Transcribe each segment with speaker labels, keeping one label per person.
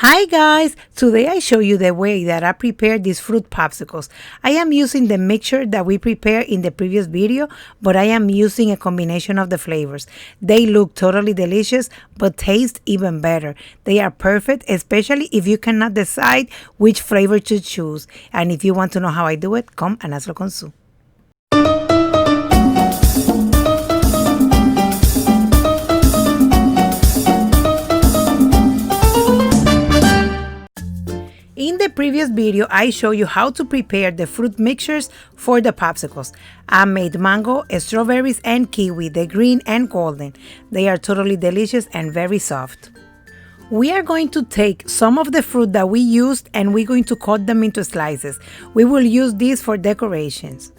Speaker 1: Hi guys! Today I show you the way that I prepare these fruit popsicles. I am using the mixture that we prepared in the previous video, but I am using a combination of the flavors. They look totally delicious, but taste even better. They are perfect, especially if you cannot decide which flavor to choose. And if you want to know how I do it, come and hazlo con su. In the previous video, I showed you how to prepare the fruit mixtures for the popsicles. I made mango, strawberries, and kiwi, the green and golden. They are totally delicious and very soft. We are going to take some of the fruit that we used and we're going to cut them into slices. We will use these for decorations.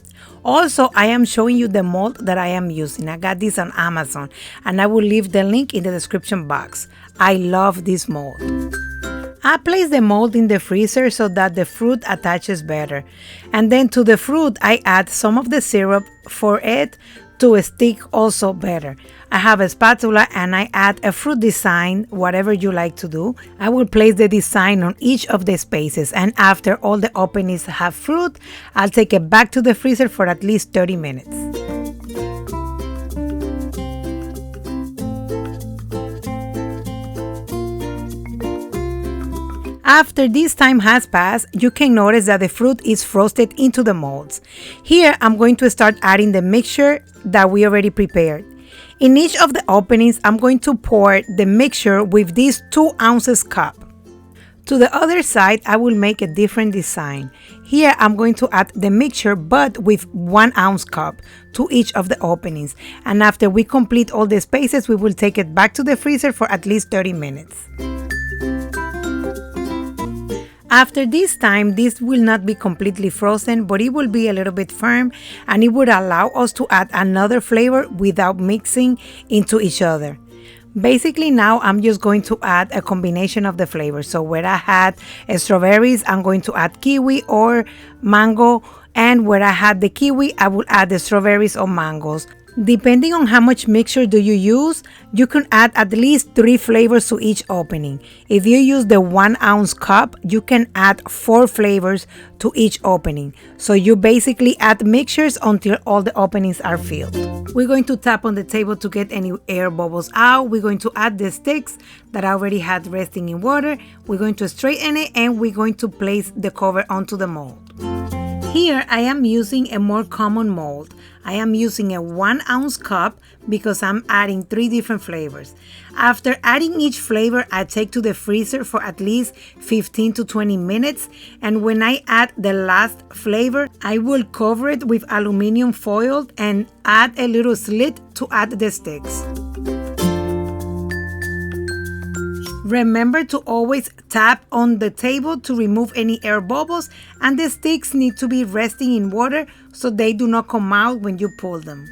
Speaker 1: Also, I am showing you the mold that I am using. I got this on Amazon and I will leave the link in the description box. I love this mold. I place the mold in the freezer so that the fruit attaches better. And then to the fruit, I add some of the syrup for it to stick also better. I have a spatula and I add a fruit design, whatever you like to do. I will place the design on each of the spaces, and after all the openings have fruit, I'll take it back to the freezer for at least 30 minutes. After this time has passed, you can notice that the fruit is frosted into the molds. Here, I'm going to start adding the mixture that we already prepared. In each of the openings, I'm going to pour the mixture with this 2 ounces cup. To the other side, I will make a different design. Here, I'm going to add the mixture but with 1 ounce cup to each of the openings. And after we complete all the spaces, we will take it back to the freezer for at least 30 minutes. After this time, this will not be completely frozen, but it will be a little bit firm and it would allow us to add another flavor without mixing into each other. Basically, now I'm just going to add a combination of the flavors. So where I had strawberries, I'm going to add kiwi or mango, and where I had the kiwi, I will add the strawberries or mangoes. Depending on how much mixture do you use, you can add at least 3 flavors to each opening. If you use the 1 ounce cup, you can add 4 flavors to each opening. So you basically add mixtures until all the openings are filled. We're going to tap on the table to get any air bubbles out. We're going to add the sticks that I already had resting in water. We're going to straighten it and we're going to place the cover onto the mold. Here I am using a more common mold. I am using a 1 ounce cup because I'm adding 3 different flavors. After adding each flavor, I take to the freezer for at least 15 to 20 minutes. And when I add the last flavor, I will cover it with aluminum foil and add a little slit to add the sticks. Remember to always tap on the table to remove any air bubbles, and the sticks need to be resting in water so they do not come out when you pull them.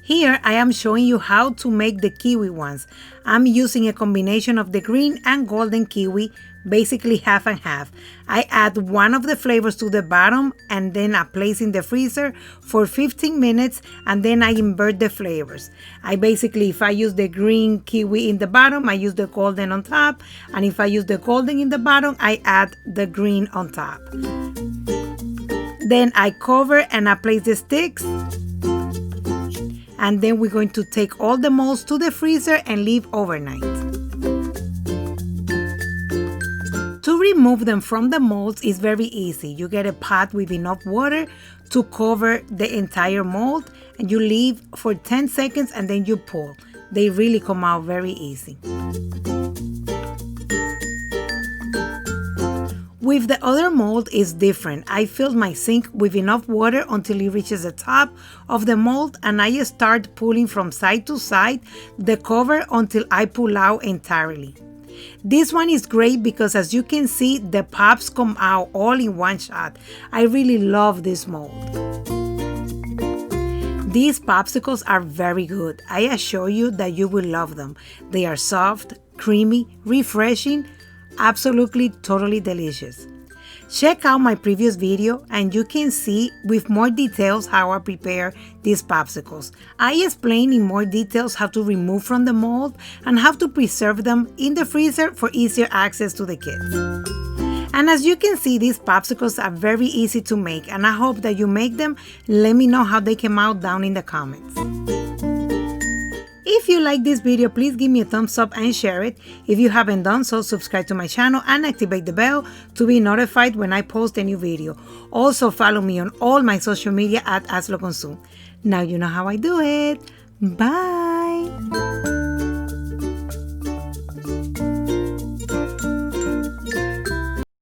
Speaker 1: Here I am showing you how to make the kiwi ones. I'm using a combination of the green and golden kiwi, basically half and half. I add one of the flavors to the bottom and then I place in the freezer for 15 minutes and then I invert the flavors. If I use the green kiwi in the bottom, I use the golden on top, and if I use the golden in the bottom, I add the green on top. Then I cover and I place the sticks. And then we're going to take all the molds to the freezer and leave overnight. To remove them from the molds is very easy. You get a pot with enough water to cover the entire mold and you leave for 10 seconds and then you pull. They really come out very easy. With the other mold is different. I filled my sink with enough water until it reaches the top of the mold and I start pulling from side to side the cover until I pull out entirely. This one is great because as you can see, the pops come out all in one shot. I really love this mold. These popsicles are very good. I assure you that you will love them. They are soft, creamy, refreshing, absolutely totally delicious. Check out my previous video and you can see with more details how I prepare these popsicles. I explain in more details how to remove from the mold and how to preserve them in the freezer for easier access to the kids. And as you can see, these popsicles are very easy to make, and I hope that you make them. Let me know how they came out down in the comments. If you like this video, please give me a thumbs up and share it. If you haven't done so, subscribe to my channel and activate the bell to be notified when I post a new video. Also, follow me on all my social media at Hazlo. Now you know how I do it. Bye!